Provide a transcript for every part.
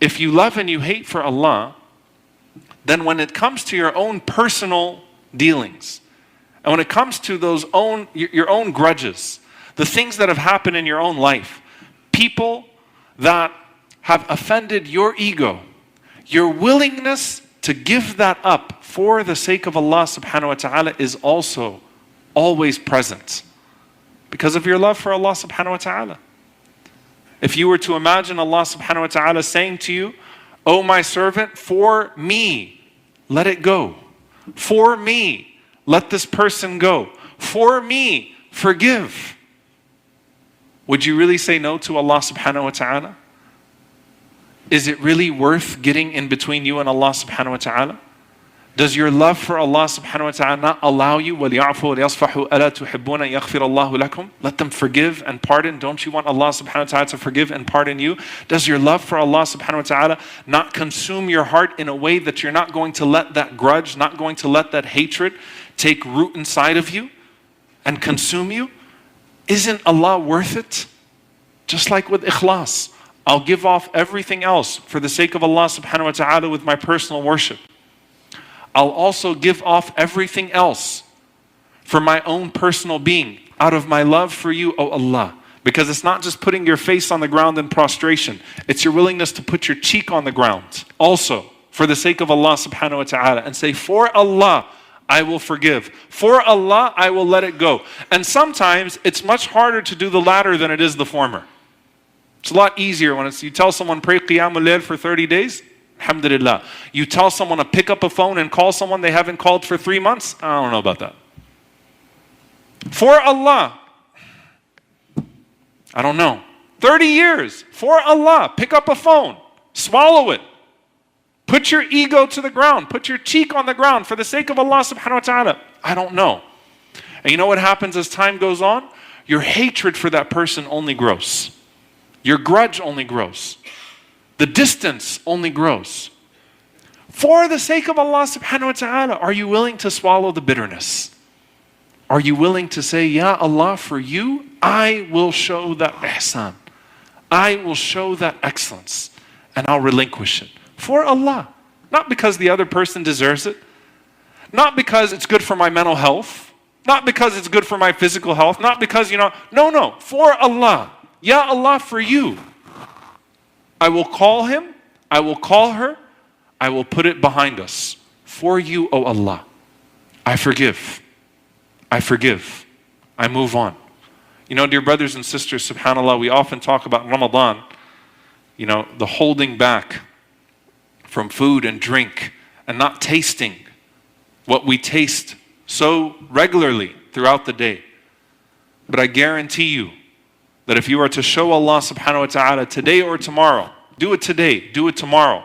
if you love and you hate for Allah, then when it comes to your own personal dealings, and when it comes to your own grudges, the things that have happened in your own life, people that have offended your ego, your willingness to give that up for the sake of Allah subhanahu wa ta'ala is also always present because of your love for Allah subhanahu wa ta'ala. If you were to imagine Allah subhanahu wa ta'ala saying to you, "Oh my servant, for me, let it go. For me, let this person go. For me, forgive." Would you really say no to Allah subhanahu wa ta'ala? Is it really worth getting in between you and Allah subhanahu wa ta'ala? Does your love for Allah subhanahu wa ta'ala not allow you, وَلْيَعْفُوا وَلْيَصْفَحُوا أَلَا تُحِبُّونَ أَن يَغْفِرَ اللَّهُ لَكُمْ? Let them forgive and pardon. Don't you want Allah subhanahu wa ta'ala to forgive and pardon you? Does your love for Allah subhanahu wa ta'ala not consume your heart in a way that you're not going to let that grudge, not going to let that hatred take root inside of you and consume you? Isn't Allah worth it? Just like with ikhlas. I'll give off everything else for the sake of Allah subhanahu wa ta'ala with my personal worship. I'll also give off everything else for my own personal being out of my love for you, O Allah. Because it's not just putting your face on the ground in prostration. It's your willingness to put your cheek on the ground also for the sake of Allah subhanahu wa ta'ala and say, "For Allah, I will forgive. For Allah, I will let it go." And sometimes it's much harder to do the latter than it is the former. It's a lot easier when you tell someone, "Pray Qiyamul Layl for 30 days. Alhamdulillah. You tell someone to pick up a phone and call someone they haven't called for 3 months. I don't know about that. For Allah. I don't know. 30 years. For Allah. Pick up a phone. Swallow it. Put your ego to the ground. Put your cheek on the ground for the sake of Allah subhanahu wa ta'ala. I don't know. And you know what happens as time goes on? Your hatred for that person only grows. Your grudge only grows. The distance only grows. For the sake of Allah subhanahu wa ta'ala, are you willing to swallow the bitterness? Are you willing to say, "Ya Allah, for you, I will show that ihsan. I will show that excellence. And I'll relinquish it." For Allah. Not because the other person deserves it. Not because it's good for my mental health. Not because it's good for my physical health. Not because, no. For Allah. Ya Allah, for you. I will call him. I will call her. I will put it behind us. For you, O Allah. I forgive. I forgive. I move on. Dear brothers and sisters, subhanAllah, we often talk about Ramadan, the holding back from food and drink and not tasting what we taste so regularly throughout the day. But I guarantee you that if you are to show Allah subhanahu wa ta'ala today or tomorrow, do it today, do it tomorrow.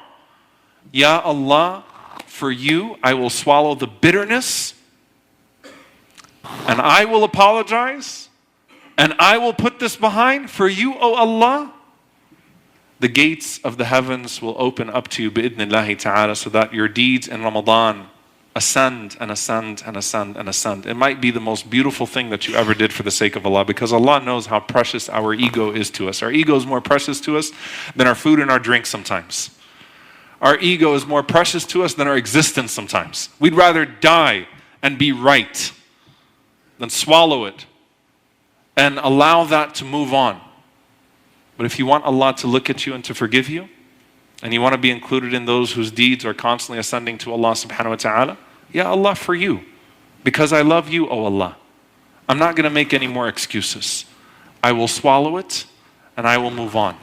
Ya Allah, for you, I will swallow the bitterness and I will apologize and I will put this behind. For you, O Allah, the gates of the heavens will open up to you bi'idhnillahi ta'ala so that your deeds in Ramadan ascend and ascend and ascend and ascend. It might be the most beautiful thing that you ever did for the sake of Allah, because Allah knows how precious our ego is to us. Our ego is more precious to us than our food and our drink sometimes. Our ego is more precious to us than our existence sometimes. We'd rather die and be right than swallow it and allow that to move on. But if you want Allah to look at you and to forgive you, and you want to be included in those whose deeds are constantly ascending to Allah subhanahu wa ta'ala, Ya Allah, for you, because I love you, O Allah, I'm not going to make any more excuses. I will swallow it and I will move on.